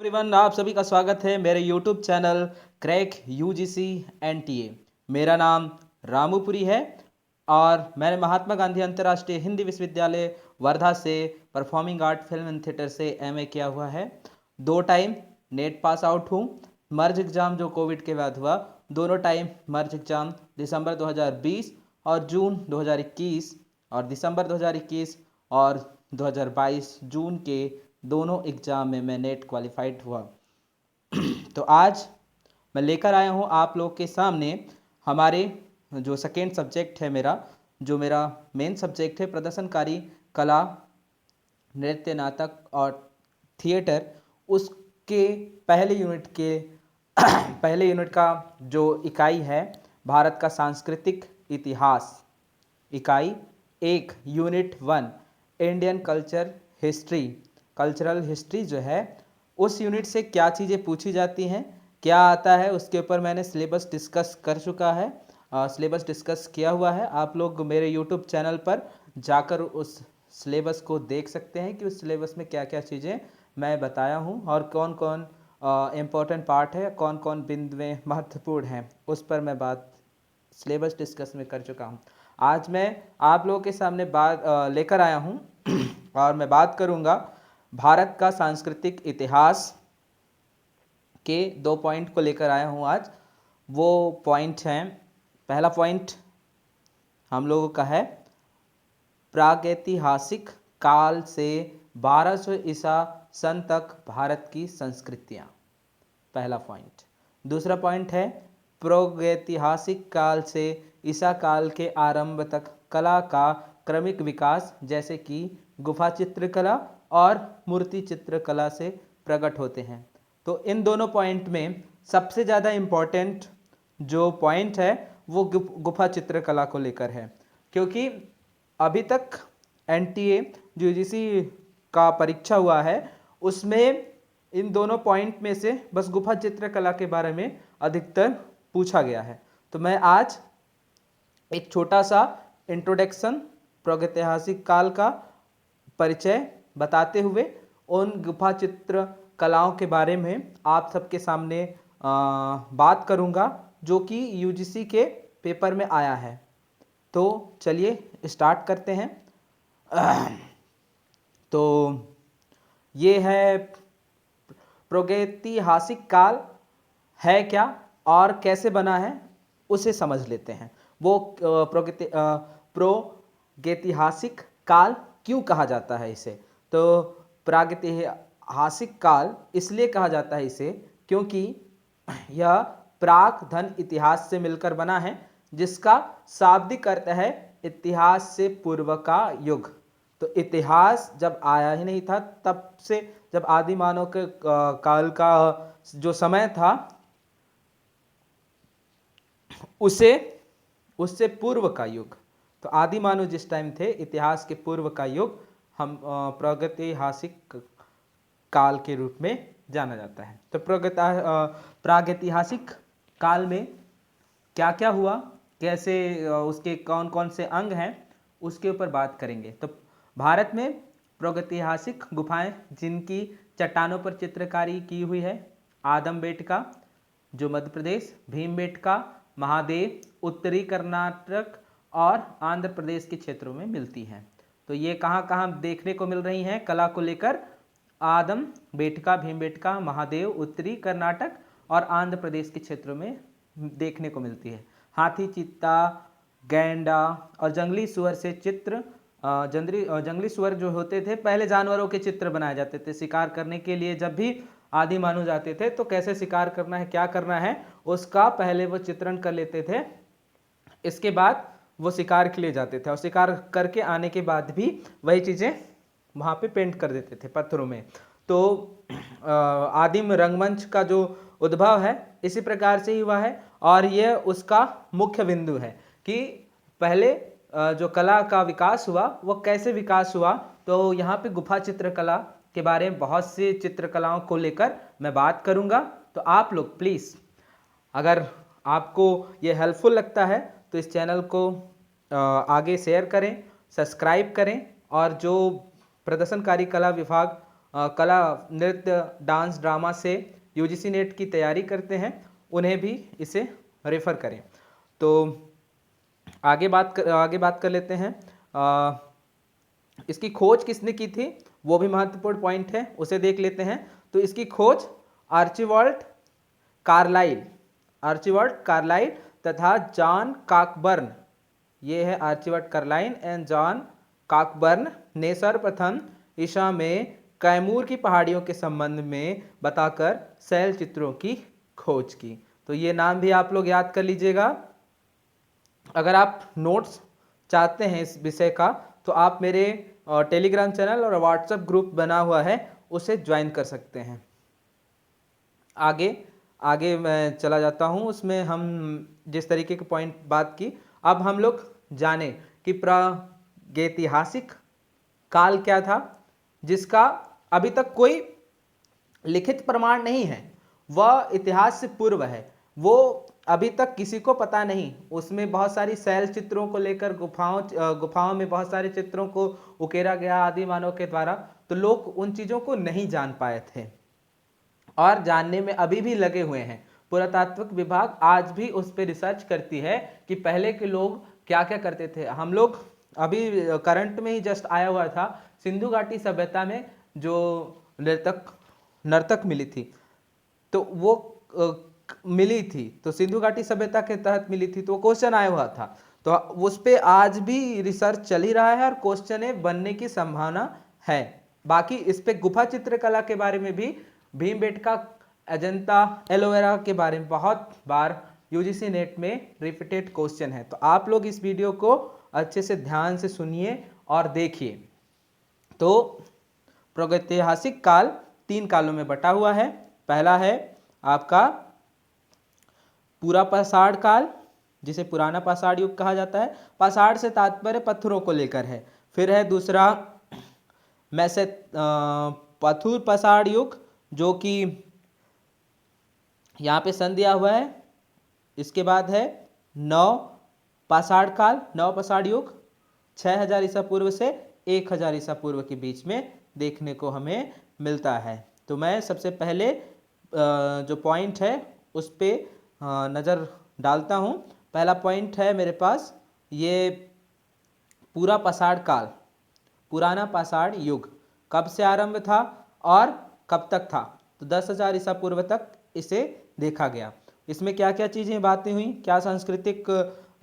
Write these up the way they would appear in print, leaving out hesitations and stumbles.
Everyone, आप सभी का स्वागत है मेरे YouTube channel crack UGC NTA. मेरा नाम रामूपुरी है और मैंने महात्मा गांधी अंतर्राष्ट्रीय हिंदी विश्वविद्यालय वर्धा से performing art film and theatre से एमए किया हुआ है। 2 टाइम नेट पास आउट हूँ। मर्ज एग्ज़ाम जो कोविड के बाद हुआ, दोनों टाइम मर्ज एग्ज़ाम दिसंबर 2020 और जून 2021 और दिसंबर 2021 और 2022 जून के दोनों एग्ज़ाम में मैं नेट क्वालिफाइड हुआ। तो आज मैं लेकर आया हूँ आप लोग के सामने हमारे जो सेकेंड सब्जेक्ट है जो मेरा मेन सब्जेक्ट है प्रदर्शनकारी कला, नृत्य, नाटक और थिएटर, उसके पहले यूनिट के पहले यूनिट का जो इकाई है भारत का सांस्कृतिक इतिहास, इकाई 1 यूनिट 1 इंडियन कल्चरल हिस्ट्री जो है, उस यूनिट से क्या चीज़ें पूछी जाती हैं, क्या आता है, उसके ऊपर मैंने सिलेबस डिस्कस कर चुका है, सिलेबस डिस्कस किया हुआ है। आप लोग मेरे यूट्यूब चैनल पर जाकर उस सिलेबस को देख सकते हैं कि उस सिलेबस में क्या क्या चीज़ें मैं बताया हूँ और कौन कौन इम्पोर्टेंट पार्ट है, कौन कौन बिंदुएं महत्वपूर्ण हैं, उस पर मैं बात सिलेबस डिस्कस में कर चुका हूँ। आज मैं आप लोगों के सामने बात लेकर आया हूँ और मैं बात करूँगा भारत का सांस्कृतिक इतिहास के 2 पॉइंट को लेकर आया हूँ आज। वो पॉइंट हैं, पहला पॉइंट हम लोगों का है प्रागैतिहासिक काल से 1200 ईसा सन तक भारत की संस्कृतियाँ, पहला पॉइंट। दूसरा पॉइंट है प्रागैतिहासिक काल से ईसा काल के आरंभ तक कला का क्रमिक विकास, जैसे कि गुफा चित्रकला और मूर्ति चित्रकला से प्रकट होते हैं। तो इन दोनों पॉइंट में सबसे ज़्यादा इम्पोर्टेंट जो पॉइंट है वो गुफा चित्रकला को लेकर है, क्योंकि अभी तक एनटीए जो यूजीसी का परीक्षा हुआ है उसमें इन दोनों पॉइंट में से बस गुफा चित्रकला के बारे में अधिकतर पूछा गया है। तो मैं आज एक छोटा सा इंट्रोडक्शन, प्रागैतिहासिक काल का परिचय बताते हुए उन गुफा चित्र कलाओं के बारे में आप सबके सामने बात करूंगा जो कि यूजीसी के पेपर में आया है। तो चलिए स्टार्ट करते हैं। तो ये है प्रागैतिहासिक काल है क्या और कैसे बना है, उसे समझ लेते हैं। वो प्रागैतिहासिक काल क्यों कहा जाता है इसे? तो प्रागैतिहासिक काल इसलिए कहा जाता है इसे क्योंकि यह प्राक धन इतिहास से मिलकर बना है, जिसका शाब्दिक अर्थ है इतिहास से पूर्व का युग। तो इतिहास जब आया ही नहीं था, तब से जब आदि मानव के काल का जो समय था उससे पूर्व का युग। तो आदि मानव जिस टाइम थे, इतिहास के पूर्व का युग हम प्रागैतिहासिक काल के रूप में जाना जाता है। तो प्रागैतिहासिक काल में क्या क्या हुआ, कैसे उसके कौन कौन से अंग हैं, उसके ऊपर बात करेंगे। तो भारत में प्रागैतिहासिक गुफाएं जिनकी चट्टानों पर चित्रकारी की हुई है, आदमबेटका जो मध्य प्रदेश, भीमबेटका महादेव उत्तरी कर्नाटक और आंध्र प्रदेश के क्षेत्रों में मिलती हैं। तो ये कहाँ कहाँ देखने को मिल रही हैं कला को लेकर? आदमबेटका, भीमबेटका, महादेव उत्तरी कर्नाटक और आंध्र प्रदेश के क्षेत्रों में देखने को मिलती है। हाथी, चीता, गैंडा और जंगली सुअर से चित्र, जंगली सुअर जो होते थे, पहले जानवरों के चित्र बनाए जाते थे शिकार करने के लिए। जब भी आदि मानव जाते थे तो कैसे शिकार करना है, क्या करना है, उसका पहले वो चित्रण कर लेते थे। इसके बाद वो शिकार के लिए जाते थे और शिकार करके आने के बाद भी वही चीज़ें वहाँ पे पेंट कर देते थे पत्थरों में। तो आदिम रंगमंच का जो उद्भव है इसी प्रकार से ही हुआ है और ये उसका मुख्य बिंदु है कि पहले जो कला का विकास हुआ वो कैसे विकास हुआ। तो यहाँ पे गुफा चित्रकला के बारे में बहुत सी चित्रकलाओं को लेकर मैं बात करूँगा। तो आप लोग प्लीज़, अगर आपको ये हेल्पफुल लगता है तो इस चैनल को आगे शेयर करें, सब्सक्राइब करें और जो प्रदर्शनकारी कला विभाग कला, नृत्य, डांस, ड्रामा से यूजीसी नेट की तैयारी करते हैं उन्हें भी इसे रेफर करें। तो आगे बात कर लेते हैं। इसकी खोज किसने की थी, वो भी महत्वपूर्ण पॉइंट है, उसे देख लेते हैं। तो इसकी खोज आर्चिबाल्ड कार्लाइल तथा जॉन कॉकबर्न, ये है Archibald Carlyle and John Cockburn ने सर्वप्रथम ईसा में कैमूर की पहाड़ियों के संबंध में बताकर शैल चित्रों की खोज की। तो ये नाम भी आप लोग याद कर लीजिएगा। अगर आप नोट्स चाहते हैं इस विषय का तो आप मेरे टेलीग्राम चैनल और व्हाट्सएप ग्रुप बना हुआ है उसे ज्वाइन कर सकते हैं। आगे मैं चला जाता हूं। उसमें हम जिस तरीके के पॉइंट बात की, अब हम लोग जाने कि प्रागैतिहासिक काल क्या था, जिसका अभी तक कोई लिखित प्रमाण नहीं है, वह इतिहास से पूर्व है, वो अभी तक किसी को पता नहीं। उसमें बहुत सारी शैल चित्रों को लेकर गुफाओं में बहुत सारे चित्रों को उकेरा गया आदि मानव के द्वारा, तो लोग उन चीज़ों को नहीं जान पाए थे और जानने में अभी भी लगे हुए हैं। पुरातात्विक विभाग आज भी उस पर रिसर्च करती है कि पहले के लोग क्या क्या करते थे। हम लोग अभी करंट में ही जस्ट आया हुआ था, सिंधु घाटी सभ्यता में जो नर्तक मिली थी, तो वो मिली थी, तो सिंधु घाटी सभ्यता के तहत मिली थी, तो क्वेश्चन आया हुआ था। तो उस पे आज भी रिसर्च चल ही रहा है और क्वेश्चन बनने की संभावना है। बाकी इस पे गुफा चित्रकला के बारे में भी, भीमबेटका, अजंता, एलोवेरा के बारे में बहुत बार यूजीसी नेट में रिपीटेड क्वेश्चन है। तो आप लोग इस वीडियो को अच्छे से ध्यान से सुनिए और देखिए। तो प्रागैतिहासिक काल 3 कालों में बटा हुआ है। पहला है आपका पूरा पाषाण काल, जिसे पुराना पाषाण युग कहा जाता है। पाषाण से तात्पर्य पत्थरों को लेकर है। फिर है दूसरा पथुर पाषाण युग, जो कि यहाँ पे सन दिया हुआ है। इसके बाद है नव पाषाण काल, नव पाषाण युग 6000 ईसा पूर्व से 1000 ईसा पूर्व के बीच में देखने को हमें मिलता है। तो मैं सबसे पहले जो पॉइंट है उस पर नज़र डालता हूँ। पहला पॉइंट है मेरे पास, ये पूरा पाषाण काल, पुराना पाषाण युग कब से आरंभ था और कब तक था। तो 10,000 ईसा पूर्व तक इसे देखा गया। इसमें क्या क्या चीज़ें बातें हुई, क्या सांस्कृतिक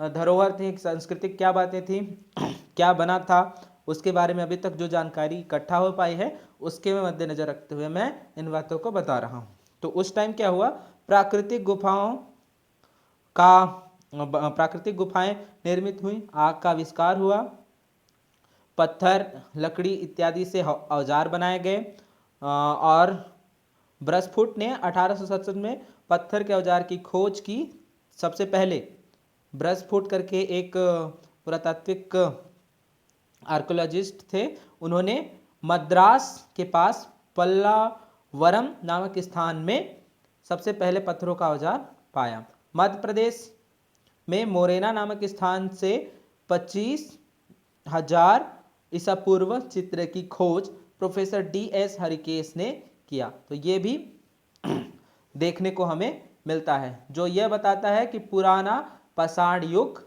धरोहर थी, सांस्कृतिक क्या बातें थी, क्या बना था, उसके बारे में अभी तक जो जानकारी इकट्ठा हो पाई है उसके मद्देनजर रखते हुए मैं इन बातों को बता रहा हूँ। तो उस टाइम क्या हुआ, प्राकृतिक गुफाएं निर्मित हुई, आग का आविष्कार हुआ, पत्थर, लकड़ी इत्यादि से औजार बनाए गए और ब्रसफुट ने 1867 में पत्थर के औजार की खोज की। सबसे पहले ब्रसफुट करके एक पुरातात्विक आर्कोलॉजिस्ट थे, उन्होंने मद्रास के पास पल्लावरम नामक स्थान में सबसे पहले पत्थरों का औजार पाया। मध्य प्रदेश में मोरेना नामक स्थान से 25,000 ईसा पूर्व चित्र की खोज प्रोफेसर DS हरिकेश ने किया। तो ये भी देखने को हमें मिलता है, जो यह बताता है कि पुराना पाषाण युग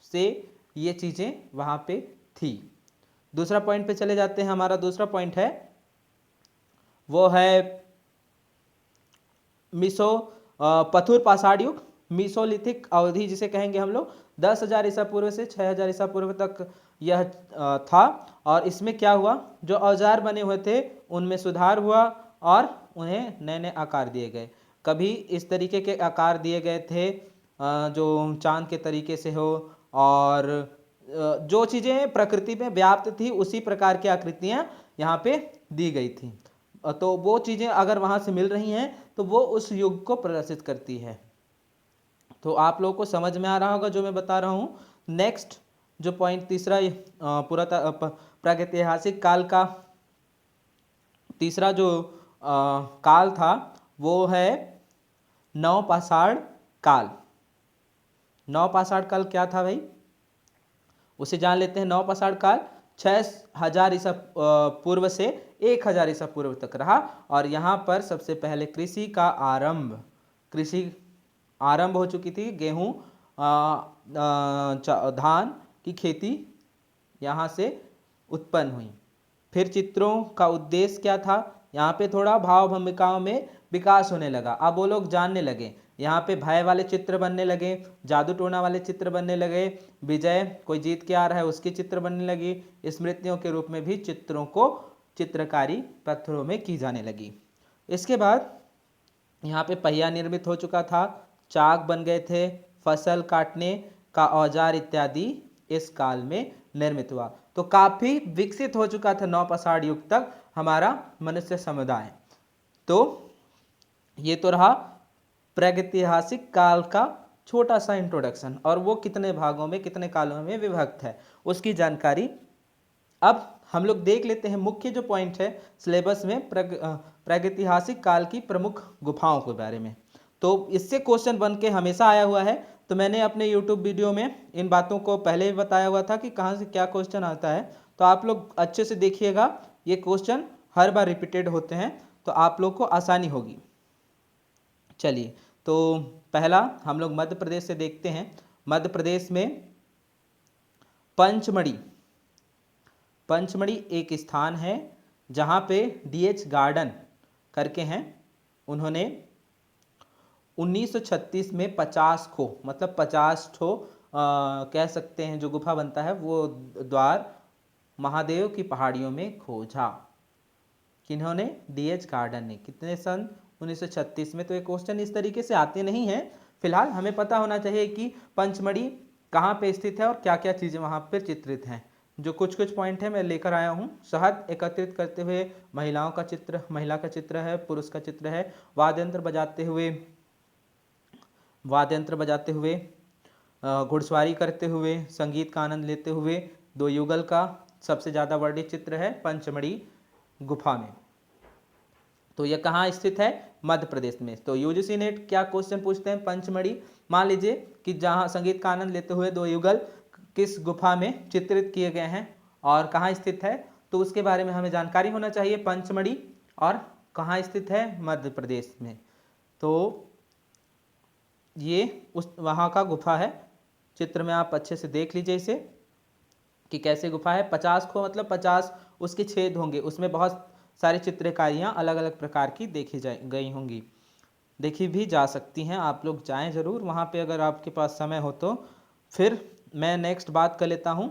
से ये चीज़ें वहाँ पे थी। दूसरा पॉइंट पे चले जाते हैं। हमारा दूसरा पॉइंट है वो है पथुर पाषाण युग, मीसोलिथिक अवधि जिसे कहेंगे हम लोग। 10,000 ईसा पूर्व से 6,000 ईसा पूर्व तक यह था। और इसमें क्या हुआ, जो औजार बने हुए थे उनमें सुधार हुआ और उन्हें नए नए आकार दिए गए। कभी इस तरीके के आकार दिए गए थे जो चांद के तरीके से हो, और जो चीज़ें प्रकृति में व्याप्त थी उसी प्रकार की आकृतियाँ यहाँ पे दी गई थी। तो वो चीज़ें अगर वहाँ से मिल रही हैं तो वो उस युग को प्रदर्शित करती है। तो आप लोगों को समझ में आ रहा होगा जो मैं बता रहा हूँ। नेक्स्ट जो पॉइंट तीसरा, प्रागैतिहासिक काल का तीसरा जो काल था वो है नवपाषाण काल। नवपाषाण काल क्या था भाई, उसे जान लेते हैं। नवपाषाण काल 6,000 ईसा पूर्व से 1000 ईसा पूर्व तक रहा। और यहाँ पर सबसे पहले कृषि का कृषि आरंभ हो चुकी थी। गेहूँ, धान की खेती यहाँ से उत्पन्न हुई। फिर चित्रों का उद्देश्य क्या था, यहाँ पे थोड़ा भाव भूमिकाओं में विकास होने लगा। अब वो लोग जानने लगे, यहाँ पे भय वाले चित्र बनने लगे, जादू टोना वाले चित्र बनने लगे, विजय कोई जीत के आ रहा है उसके चित्र बनने लगी, स्मृतियों के रूप में भी चित्रों को चित्रकारी पत्थरों में की जाने लगी। इसके बाद यहाँ पे पहिया निर्मित हो चुका था, चाक बन गए थे, फसल काटने का औजार इत्यादि इस काल में निर्मित हुआ। तो काफी विकसित हो चुका था नवपाषाण युग तक हमारा मनुष्य समुदाय। तो ये तो रहा प्रागैतिहासिक काल का छोटा सा इंट्रोडक्शन, और वो कितने भागों में कितने कालों में विभक्त है उसकी जानकारी। अब हम लोग देख लेते हैं मुख्य जो पॉइंट है सिलेबस में प्रागैतिहासिक काल की प्रमुख गुफाओं के बारे में। तो इससे क्वेश्चन बन के हमेशा आया हुआ है। तो मैंने अपने YouTube वीडियो में इन बातों को पहले भी बताया हुआ था कि कहाँ से क्या क्वेश्चन आता है। तो आप लोग अच्छे से देखिएगा, ये क्वेश्चन हर बार रिपीटेड होते हैं तो आप लोग को आसानी होगी। चलिए, तो पहला हम लोग मध्य प्रदेश से देखते हैं। मध्य प्रदेश में पंचमढ़ी एक स्थान है जहाँ पे DH गार्डन करके हैं। उन्होंने 1936 में 50 खो मतलब 50 ठो कह सकते हैं जो गुफा बनता है वो द्वार महादेव की पहाड़ियों में खोजा। किन्होंने? DH गार्डन ने। कितने सन? 1936 में। तो ये क्वेश्चन इस तरीके से आते नहीं हैं। फिलहाल हमें पता होना चाहिए कि पंचमढ़ी कहाँ पे स्थित है और क्या क्या चीज़ें वहाँ पर चित्रित हैं। जो कुछ पॉइंट है मैं लेकर आया हूँ। शहद एकत्रित करते हुए महिला का चित्र है, पुरुष का चित्र है, वाद्य यंत्र बजाते हुए घुड़सवारी करते हुए, संगीत का आनंद लेते हुए, 2 युगल का सबसे ज़्यादा वर्णित चित्र है पंचमढ़ी गुफा में। तो यह कहाँ स्थित है? मध्य प्रदेश में। तो UGC नेट क्या क्वेश्चन पूछते हैं? पंचमढ़ी, मान लीजिए कि जहाँ संगीत का आनंद लेते हुए 2 युगल किस गुफा में चित्रित किए गए हैं और कहाँ स्थित है, तो उसके बारे में हमें जानकारी होना चाहिए। पंचमढ़ी और कहाँ स्थित है? मध्य प्रदेश में। तो ये उस वहाँ का गुफा है। चित्र में आप अच्छे से देख लीजिए इसे कि कैसे गुफा है। 50 खो मतलब 50 उसके छेद होंगे, उसमें बहुत सारी चित्रकारियाँ अलग अलग प्रकार की देखी गई होंगी, देखी भी जा सकती हैं। आप लोग जाएं ज़रूर वहाँ पे अगर आपके पास समय हो तो। फिर मैं नेक्स्ट बात कर लेता हूँ।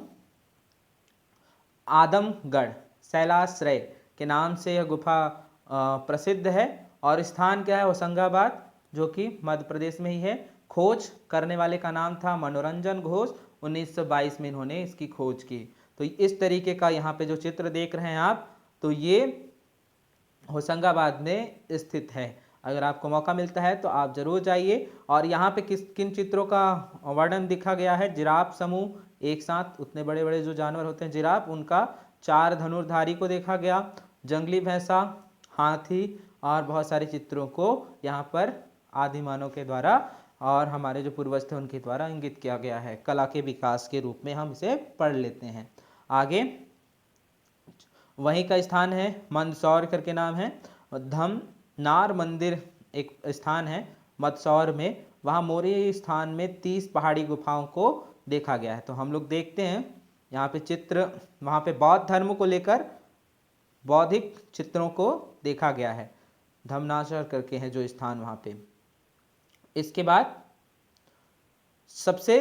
आदमगढ़ शैलाश्रय के नाम से यह गुफा प्रसिद्ध है और स्थान क्या है? होशंगाबाद, जो कि मध्य प्रदेश में ही है। खोज करने वाले का नाम था मनोरंजन घोष। 1922 में इन्होंने इसकी खोज की। तो इस तरीके का यहाँ पे जो चित्र देख रहे हैं आप, तो ये होशंगाबाद में स्थित है। अगर आपको मौका मिलता है तो आप जरूर जाइए। और यहाँ पे किन चित्रों का वर्णन दिखा गया है? जिराफ समूह एक साथ, उतने बड़े बड़े जो जानवर होते हैं जिराफ, उनका 4 धनुर्धारी को देखा गया, जंगली भैंसा, हाथी और बहुत सारे चित्रों को यहाँ पर आदिमानव के द्वारा और हमारे जो पूर्वज थे उनके द्वारा इंगित किया गया है। कला के विकास के रूप में हम इसे पढ़ लेते हैं। आगे वहीं का स्थान है मंदसौर करके नाम है। धमनार मंदिर एक स्थान है मंदसौर में, वहाँ मौर्य स्थान में 30 पहाड़ी गुफाओं को देखा गया है। तो हम लोग देखते हैं यहाँ पे चित्र, वहाँ पे बौद्ध धर्म को लेकर बौद्धिक चित्रों को देखा गया है। धमनासर करके है जो स्थान वहाँ पे। इसके बाद सबसे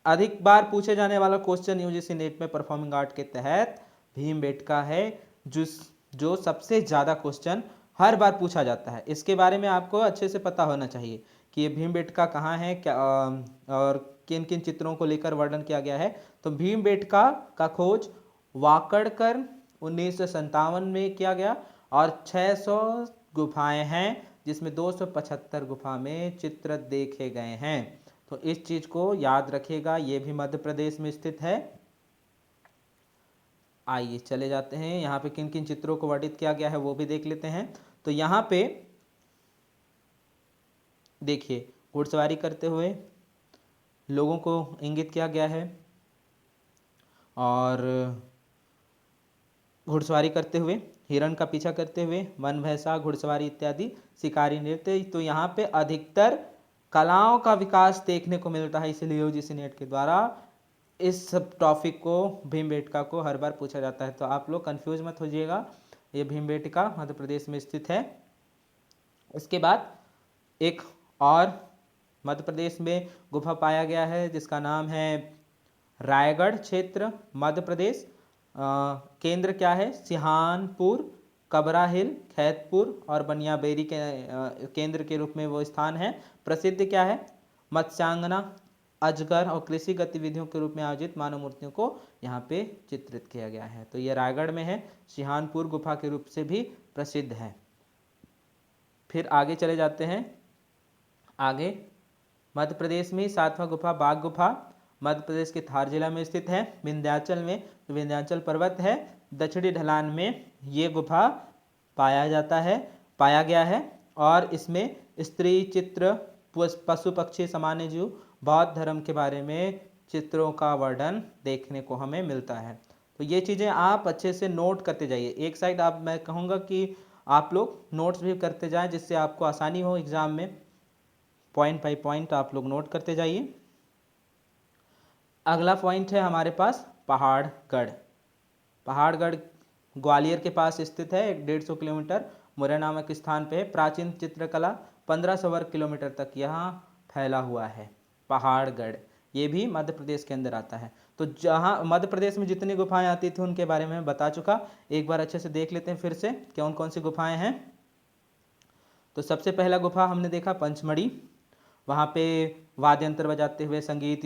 अधिक बार पूछे जाने वाला क्वेश्चन UGC नेट में परफॉर्मिंग आर्ट के तहत भीमबेटका है, जो सबसे ज़्यादा क्वेश्चन हर बार पूछा जाता है। इसके बारे में आपको अच्छे से पता होना चाहिए कि ये भीमबेटका कहाँ है, क्या और किन किन चित्रों को लेकर वर्णन किया गया है। तो भीमबेटका का खोज वाकड़कर 1957 में किया गया और 600 गुफाएं हैं जिसमें 275 गुफा में चित्र देखे गए हैं। तो इस चीज को याद रखिएगा, ये भी मध्य प्रदेश में स्थित है। आइए चले जाते हैं, यहाँ पे किन किन चित्रों को वर्णित किया गया है वो भी देख लेते हैं। तो यहाँ पे देखिए घुड़सवारी करते हुए लोगों को इंगित किया गया है और घुड़सवारी करते हुए हिरण का पीछा करते हुए, वन भैंसा, घुड़सवारी इत्यादि, शिकारी नृत्य। तो यहाँ पे अधिकतर कलाओं का विकास देखने को मिलता है, इसलिए यूजीसी नेट के द्वारा इस सब टॉपिक को, भीमबेटका को हर बार पूछा जाता है। तो आप लोग कंफ्यूज मत होइएगा, ये भीमबेटका मध्य प्रदेश में स्थित है। इसके बाद एक और मध्य प्रदेश में गुफा पाया गया है जिसका नाम है रायगढ़ क्षेत्र, मध्य प्रदेश। केंद्र क्या है? सिहानपुर, कबरा हिल, खैतपुर और बनियाबेरी के केंद्र के रूप में वो स्थान है। प्रसिद्ध क्या है? मत्स्यांगना, अजगर और कृषि गतिविधियों के रूप में आयोजित मानव मूर्तियों को यहाँ पे चित्रित किया गया है। तो ये रायगढ़ में है, सिहानपुर गुफा के रूप से भी प्रसिद्ध है। फिर आगे चले जाते हैं। आगे मध्य प्रदेश में 7वां गुफा बाघ गुफा, मध्य प्रदेश के धार जिला में स्थित है, विंध्याचल में। विंध्याचल पर्वत है, दक्षिणी ढलान में ये गुफा पाया गया है। और इसमें स्त्री चित्र, पशु पक्षी, सामान्य जीव, बौद्ध धर्म के बारे में चित्रों का वर्णन देखने को हमें मिलता है। तो ये चीज़ें आप अच्छे से नोट करते जाइए। एक साइड आप, मैं कहूँगा कि आप लोग नोट्स भी करते जाएं, जिससे आपको आसानी हो एग्जाम में। पॉइंट बाय पॉइंट आप लोग नोट करते जाइए। अगला पॉइंट है हमारे पास पहाड़गढ़। पहाड़गढ़ ग्वालियर के पास स्थित है, 150 किलोमीटर मुरैना नामक स्थान पे है। प्राचीन चित्रकला 1500 वर्ग किलोमीटर तक यहाँ फैला हुआ है पहाड़गढ़। ये भी मध्य प्रदेश के अंदर आता है। तो जहाँ मध्य प्रदेश में जितनी गुफाएं आती थी उनके बारे में बता चुका, एक बार अच्छे से देख लेते हैं फिर से कौन कौन सी गुफाएं हैं। तो सबसे पहला गुफा हमने देखा पंचमढ़ी, वहाँ पे वाद्य यंत्र बजाते हुए संगीत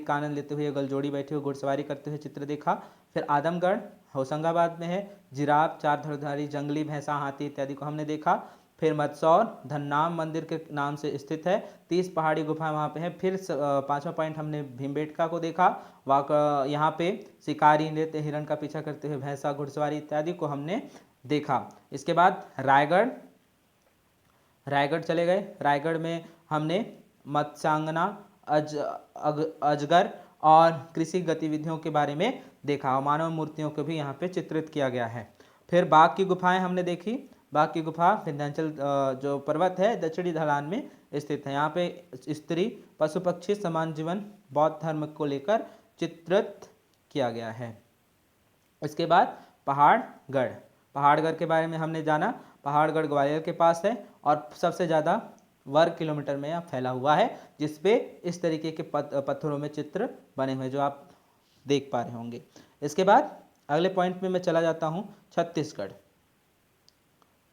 का आनंद लेते हुए गलजोड़ी बैठे हुए घुड़सवारी करते हुए चित्र देखा। फिर आदमगढ़ होशंगाबाद में है, जिराफ, चार धड़धारी जंगली भैंसा, हाथी इत्यादि को हमने देखा। फिर मदसौर धन्नाम मंदिर के नाम से स्थित है, 30 पहाड़ी गुफाएं वहाँ पे हैं। फिर 5वां पॉइंट हमने भीमबेटका को देखा, वहाँ यहाँ पे शिकारी नृत्य, हिरण का पीछा करते हुए भैंसा, घुड़सवारी इत्यादि को हमने देखा। इसके बाद रायगढ़ चले गए। रायगढ़ में हमने मत्स्यांगना, अजगर और कृषि गतिविधियों के बारे में देखा, और मानव मूर्तियों को भी यहाँ पे चित्रित किया गया है। फिर बाघ की गुफाएं हमने देखी। बाघ की गुफा विंध्याचल जो पर्वत है दक्षिणी ढलान में स्थित है। यहाँ पे स्त्री, पशु पक्षी, समान जीवन, बौद्ध धर्म को लेकर चित्रित किया गया है। इसके बाद पहाड़गढ़ के बारे में हमने जाना। पहाड़गढ़ ग्वालियर के पास है और सबसे ज़्यादा वर्ग किलोमीटर में यह फैला हुआ है, जिसपे इस तरीके के पत्थरों में चित्र बने हुए जो आप देख पा रहे होंगे। इसके बाद अगले पॉइंट में मैं चला जाता हूँ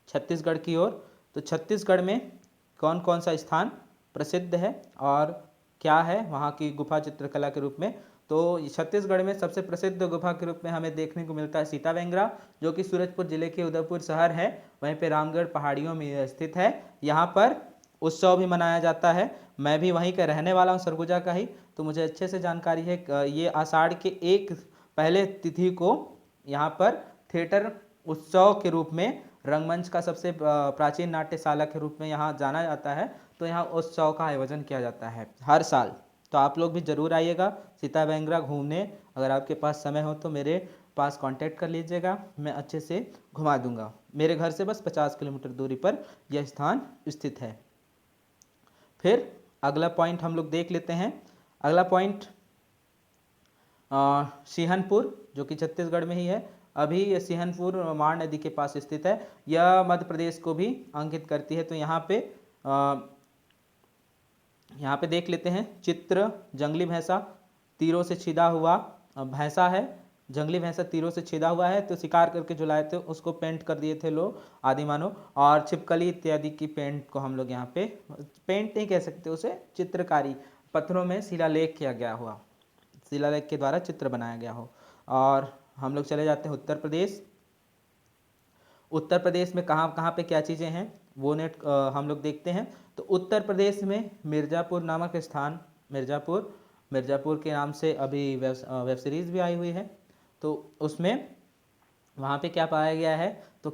छत्तीसगढ़ की ओर। तो छत्तीसगढ़ में कौन कौन सा स्थान प्रसिद्ध है और क्या है वहाँ की गुफा चित्रकला के रूप में। तो छत्तीसगढ़ में सबसे प्रसिद्ध गुफा के रूप में हमें देखने को मिलता है सीतावेंगरा, जो कि सूरजपुर जिले के उदयपुर शहर है, वहीं पे रामगढ़ पहाड़ियों में स्थित है। यहाँ पर उत्सव भी मनाया जाता है। मैं भी वहीं का रहने वाला हूँ, सरगुजा का ही, तो मुझे अच्छे से जानकारी है। ये आषाढ़ के एक पहले तिथि को यहाँ पर थिएटर उत्सव के रूप में, रंगमंच का सबसे प्राचीन नाट्यशाला के रूप में यहाँ जाना जाता है। तो यहाँ उत्सव का आयोजन किया जाता है हर साल। तो आप लोग भी जरूर आइएगा सीतावेंगरा घूमने। अगर आपके पास समय हो तो मेरे पास कांटेक्ट कर लीजिएगा, मैं अच्छे से घुमा दूंगा। मेरे घर से बस 50 किलोमीटर दूरी पर यह स्थान स्थित है। फिर अगला पॉइंट हम लोग देख लेते हैं। अगला पॉइंट सिहनपुर, जो कि छत्तीसगढ़ में ही है। अभी ये सिहनपुर माण नदी के पास स्थित है। यह मध्य प्रदेश को भी अंकित करती है। तो यहाँ पे देख लेते हैं चित्र। जंगली भैंसा तीरों से छिदा हुआ भैंसा है, जंगली भैंसा तीरों से छिदा हुआ है। तो शिकार करके जो लाए थे उसको पेंट कर दिए थे लोग आदि मानव, और छिपकली इत्यादि की पेंट को हम लोग यहाँ पे, पेंट नहीं कह सकते उसे, चित्रकारी, पत्थरों में शिलालेख किया गया हुआ, शिलालेख के द्वारा चित्र बनाया गया हो। और हम लोग चले जाते हैं उत्तर प्रदेश में कहाँ कहाँ पे क्या चीज़ें हैं वो हम लोग देखते हैं। तो उत्तर प्रदेश में मिर्ज़ापुर नामक स्थान, मिर्ज़ापुर के नाम से अभी वेब सीरीज़ भी आई हुई है। तो उसमें वहाँ पे क्या पाया गया है, तो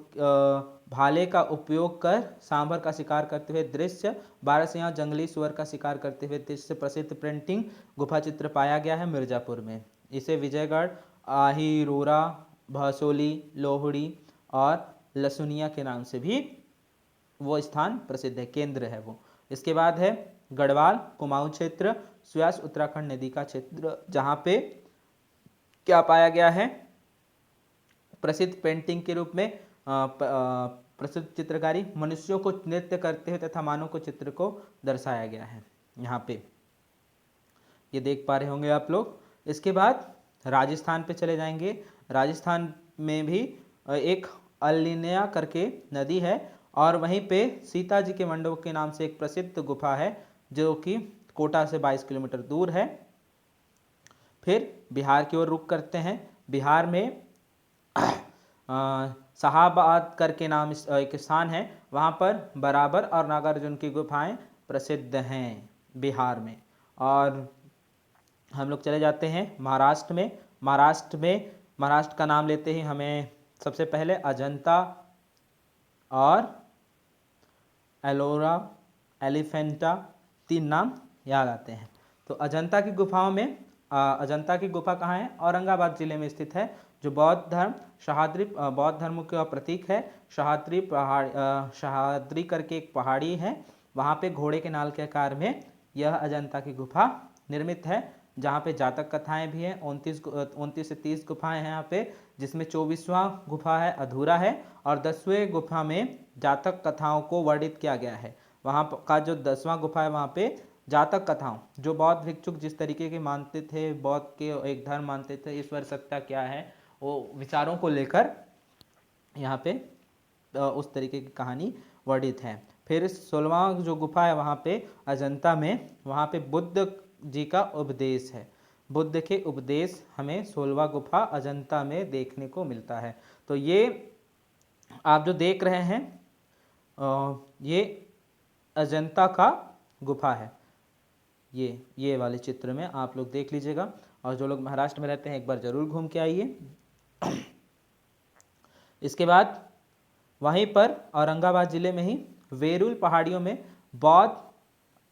भाले का उपयोग कर सांभर का शिकार करते हुए दृश्य, बारहसिंहा जंगली सुअर का शिकार करते हुए दृश्य प्रसिद्ध प्रिंटिंग गुफा चित्र पाया गया है मिर्ज़ापुर में। इसे विजयगढ़, आहिरोरा भसोली, लोहड़ी और लसुनिया के नाम से भी वो स्थान प्रसिद्ध है, केंद्र है वो। इसके बाद है गढ़वाल कुमाऊं क्षेत्र, स्व्यास उत्तराखंड नदी का क्षेत्र, जहाँ पे क्या पाया गया है, प्रसिद्ध पेंटिंग के रूप में प्रसिद्ध चित्रकारी, मनुष्यों को नृत्य करते हुए तथा मानव को चित्र को दर्शाया गया है यहाँ पे, ये देख पा रहे होंगे आप लोग। इसके बाद राजस्थान पे चले जाएंगे। राजस्थान में भी एक अलिनया करके नदी है और वहीं पे सीता जी के मंडप के नाम से एक प्रसिद्ध गुफा है जो कि कोटा से 22 किलोमीटर दूर है। फिर बिहार की ओर रुख करते हैं। बिहार में शाहाबाद करके नाम एक स्थान है, वहाँ पर बराबर और नागार्जुन की गुफाएं प्रसिद्ध हैं बिहार में। और हम लोग चले जाते हैं महाराष्ट्र में। महाराष्ट्र का नाम लेते ही हमें सबसे पहले अजंता और एलोरा, एलिफेंटा, 3 नाम याद आते हैं। तो अजंता की गुफाओं में अजंता की गुफा कहाँ है, औरंगाबाद जिले में स्थित है, जो बौद्ध धर्म शहाद्री बौद्ध धर्म का प्रतीक है। शहाद्री करके एक पहाड़ी है, वहाँ पे घोड़े के नाल के आकार में यह अजंता की गुफा निर्मित है, जहाँ पे जातक कथाएं भी हैं। 29 से 30 गुफाएं हैं यहाँ पे, जिसमें 24वां गुफा है अधूरा है और 10वें गुफा में जातक कथाओं को वर्णित किया गया है। वहाँ का जो 10वां गुफा है वहाँ पे जातक कथाओं, जो बौद्ध भिक्षुक जिस तरीके के मानते थे, बौद्ध के एक धर्म मानते थे, ईश्वर सत्ता क्या है, वो विचारों को लेकर यहाँ पे उस तरीके की कहानी वर्णित है। फिर 16वां जो गुफा है वहाँ पे अजंता में, वहाँ पे बुद्ध जी का उपदेश है। बुद्ध के उपदेश हमें 16वां गुफा अजंता में देखने को मिलता है। तो ये आप जो देख रहे हैं ये अजंता का गुफा है, ये वाले चित्र में आप लोग देख लीजिएगा। और जो लोग महाराष्ट्र में रहते हैं एक बार जरूर घूम के आइए। इसके बाद वहीं पर औरंगाबाद जिले में ही वेरुल पहाड़ियों में बौद्ध,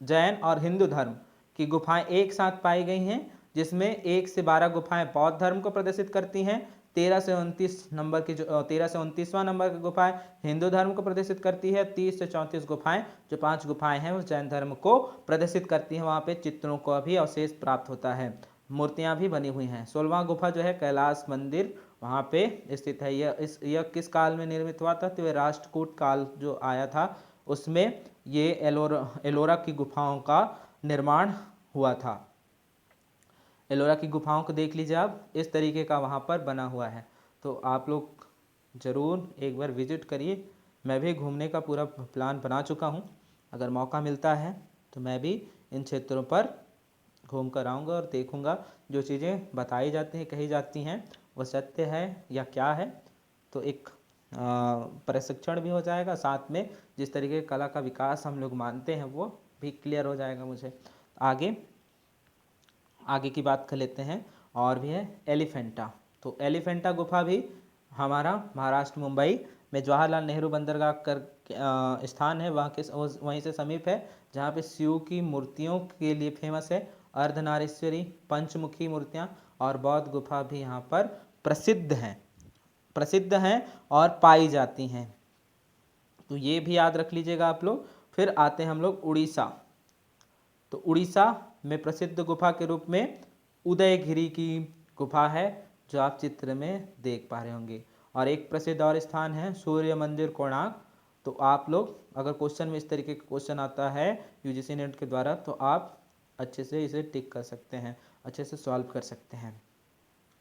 जैन और हिंदू धर्म की गुफाएं एक साथ पाई गई हैं, जिसमें 1 से 12 गुफाएं बौद्ध धर्म को प्रदर्शित करती हैं। 13 से 29वां नंबर की गुफाएं हिंदू धर्म को प्रदर्शित करती है। 30 से 34 गुफाएं, जो 5 गुफाएं हैं वो जैन धर्म को प्रदर्शित करती हैं। वहाँ पे चित्रों को भी अवशेष प्राप्त होता है, मूर्तियां भी बनी हुई हैं। 16वां गुफा जो है कैलाश मंदिर वहाँ पे स्थित है। यह किस काल में निर्मित हुआ था, तो यह राष्ट्रकूट काल जो आया था उसमें ये एलोरा की गुफाओं का निर्माण हुआ था। एलोरा की गुफाओं को देख लीजिए आप, इस तरीके का वहाँ पर बना हुआ है। तो आप लोग ज़रूर एक बार विजिट करिए। मैं भी घूमने का पूरा प्लान बना चुका हूँ, अगर मौका मिलता है तो मैं भी इन क्षेत्रों पर घूम कर आऊँगा और देखूँगा जो चीज़ें बताई जाती हैं, कही जाती हैं, वो सत्य है या क्या है। तो एक प्रशिक्षण भी हो जाएगा, साथ में जिस तरीके की कला का विकास हम लोग मानते हैं वो भी क्लियर हो जाएगा मुझे। आगे की बात कर लेते हैं। और भी है एलिफेंटा। तो एलिफेंटा गुफा भी हमारा महाराष्ट्र मुंबई में जवाहरलाल नेहरू बंदरगाह कर स्थान है, वहीं से समीप है, जहाँ पे शिव की मूर्तियों के लिए फेमस है। अर्धनारीश्वरी, पंचमुखी मूर्तियाँ और बौद्ध गुफा भी यहाँ पर प्रसिद्ध हैं और पाई जाती हैं। तो ये भी याद रख लीजिएगा आप लोग। फिर आते हैं हम लोग उड़ीसा। तो उड़ीसा में प्रसिद्ध गुफा के रूप में उदयगिरी की गुफा है, जो आप चित्र में देख पा रहे होंगे। और एक प्रसिद्ध और स्थान है सूर्य मंदिर कोणार्क। तो आप लोग अगर क्वेश्चन में इस तरीके का क्वेश्चन आता है यूजीसी नेट के द्वारा, तो आप अच्छे से इसे टिक कर सकते हैं, अच्छे से सॉल्व कर सकते हैं।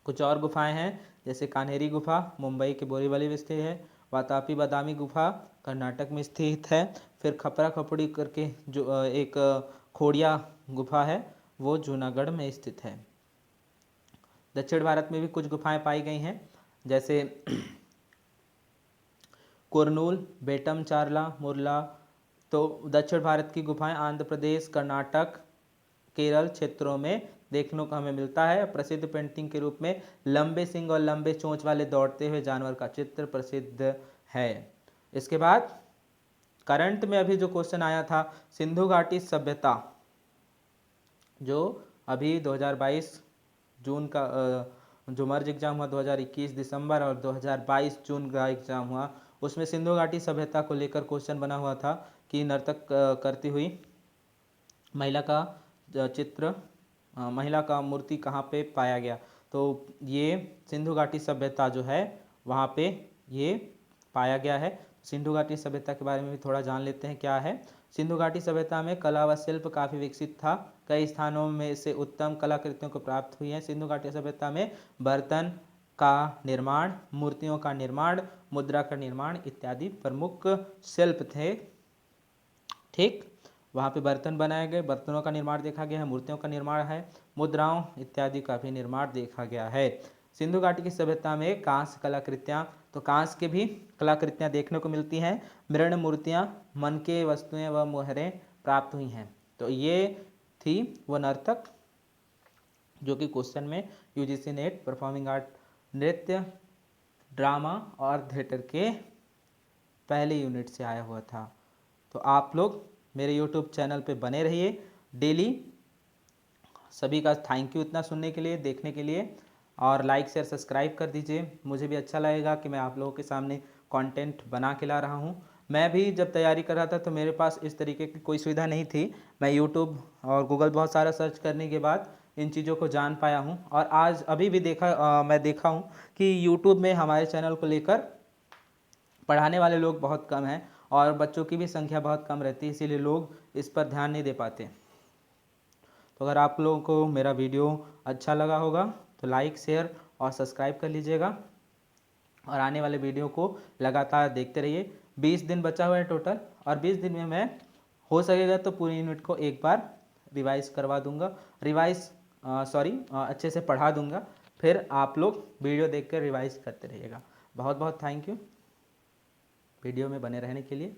कुछ और गुफाएं हैं, जैसे कान्हेरी गुफा मुंबई के बोरीवली में स्थित है। वातापी बादामी गुफा कर्नाटक में स्थित है। फिर खपरा खपड़ी करके जो एक खोड़िया गुफा है वो जूनागढ़ में स्थित है। दक्षिण भारत में भी कुछ गुफाएं पाई गई हैं, जैसे कुरनूल, बेटम चारला, मुरला। तो दक्षिण भारत की गुफाएं आंध्र प्रदेश, कर्नाटक, केरल क्षेत्रों में देखने को हमें मिलता है। प्रसिद्ध पेंटिंग के रूप में लंबे सिंग और लंबे चोंच वाले दौड़ते हुए जानवर का चित्र प्रसिद्ध है। इसके बाद करंट में अभी जो क्वेश्चन आया था, सिंधु घाटी सभ्यता, जो अभी 2022 जून का जो मर्ज एग्जाम हुआ 2021 दिसंबर और 2022 जून का एग्जाम हुआ, उसमें सिंधु घाटी सभ्यता को लेकर क्वेश्चन बना हुआ था कि नर्तक करती हुई महिला का चित्र, महिला का मूर्ति कहाँ पे पाया गया। तो ये सिंधु घाटी सभ्यता जो है वहाँ पे ये पाया गया है। सिंधु घाटी सभ्यता के बारे में भी थोड़ा जान लेते हैं क्या है। सिंधु घाटी सभ्यता में कला व शिल्प काफ़ी विकसित था। कई स्थानों में से उत्तम कलाकृतियों को प्राप्त हुई हैं। सिंधु घाटी सभ्यता में बर्तन का निर्माण, मूर्तियों का निर्माण, मुद्रा का निर्माण इत्यादि प्रमुख शिल्प थे। ठीक, वहाँ पे बर्तन बनाए गए, बर्तनों का निर्माण देखा गया है, मूर्तियों का निर्माण है, मुद्राओं इत्यादि का भी निर्माण देखा गया है। सिंधु घाटी की सभ्यता में कांस्य कलाकृतियाँ, तो कांस्य की भी कलाकृतियाँ देखने को मिलती हैं। मृण मूर्तियाँ, मन के वस्तुएं व मोहरें प्राप्त हुई हैं। तो ये थी वो नर्तक जो कि क्वेश्चन में यूजीसी नेट परफॉर्मिंग आर्ट, नृत्य, ड्रामा और थिएटर के पहले यूनिट से आया हुआ था। तो आप लोग मेरे यूट्यूब चैनल पे बने रहिए डेली। सभी का थैंक यू इतना सुनने के लिए, देखने के लिए, और लाइक शेयर सब्सक्राइब कर दीजिए। मुझे भी अच्छा लगेगा कि मैं आप लोगों के सामने कंटेंट बना के ला रहा हूँ। मैं भी जब तैयारी कर रहा था तो मेरे पास इस तरीके की कोई सुविधा नहीं थी। मैं यूट्यूब और गूगल बहुत सारा सर्च करने के बाद इन चीज़ों को जान पाया हूँ। और आज अभी भी मैं देखा हूँ कि यूट्यूब में हमारे चैनल को लेकर पढ़ाने वाले लोग बहुत कम हैं और बच्चों की भी संख्या बहुत कम रहती है, इसीलिए लोग इस पर ध्यान नहीं दे पाते। तो अगर आप लोगों को मेरा वीडियो अच्छा लगा होगा तो लाइक शेयर और सब्सक्राइब कर लीजिएगा और आने वाले वीडियो को लगातार देखते रहिए। 20 दिन बचा हुआ है टोटल, और 20 दिन में मैं हो सकेगा तो पूरी यूनिट को एक बार रिवाइज करवा दूंगा, अच्छे से पढ़ा दूंगा। फिर आप लोग वीडियो देख कर रिवाइज करते रहिएगा। बहुत बहुत थैंक यू वीडियो में बने रहने के लिए।